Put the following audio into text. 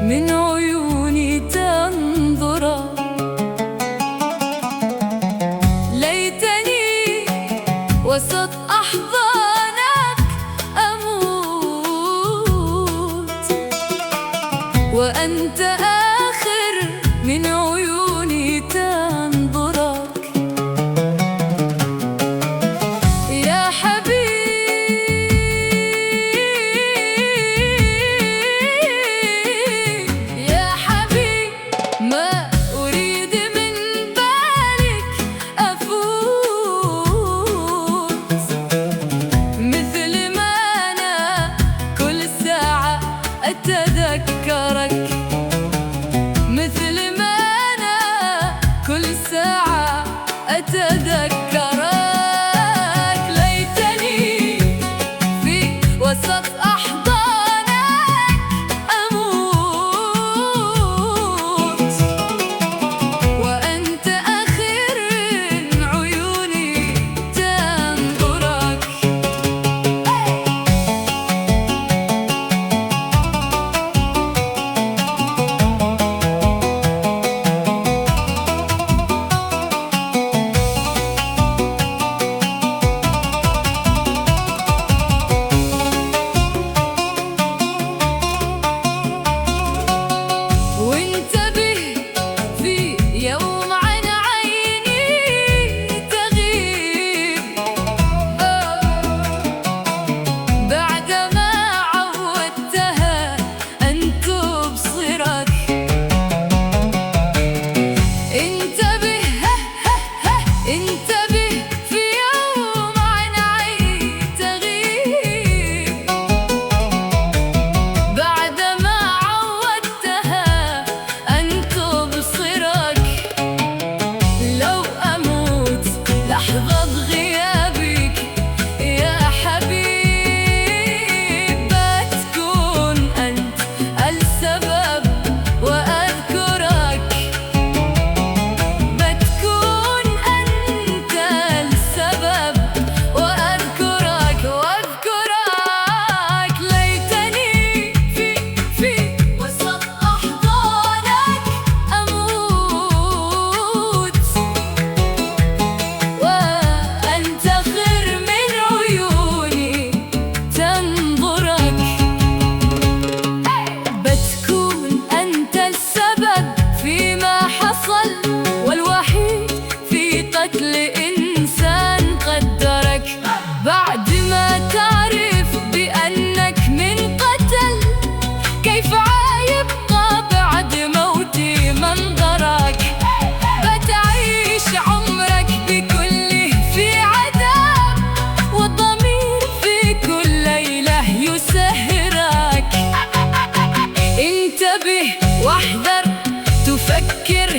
من عيوني تنظرا. ليتني وسط أحضانك أموت، وأنت آخر من عيوني تنظرك. يا حبيب يا حبيب، ما أريد من بالك أفوت، مثل ما أنا كل ساعة أتذكرك، مثل ما أنا كل ساعة أتذكرك. ليتني في وسط أحضانك أموت، وأنت آخر عيوني تنظرك. وانتبه في يوم عن عيني تغيب، بعدما عودتها أن تبصرك. انتبه انتبه في يوم عن عيني تغيب، بعدما عودتها أن تبصرك. لو أموت لحظة غيابك يا حبيب، بتكون أنت السبب وأذكرك، بتكون أنت السبب وأذكرك وأذكرك. ليتني في وسط أحضانك أموت، وأنت آخر من عيوني تنظرك. بتكون أنت السبب فيما حصل، والوحيد في قتل إنسان قدرك. بعد ما تعرف بأنك من قتل، كيف عايبقى بعد موتي منظرك؟ بتعيش عمرك بكله في عذاب، والضمير في كل ليلة يسهرك. انتبه واحذر، تفكر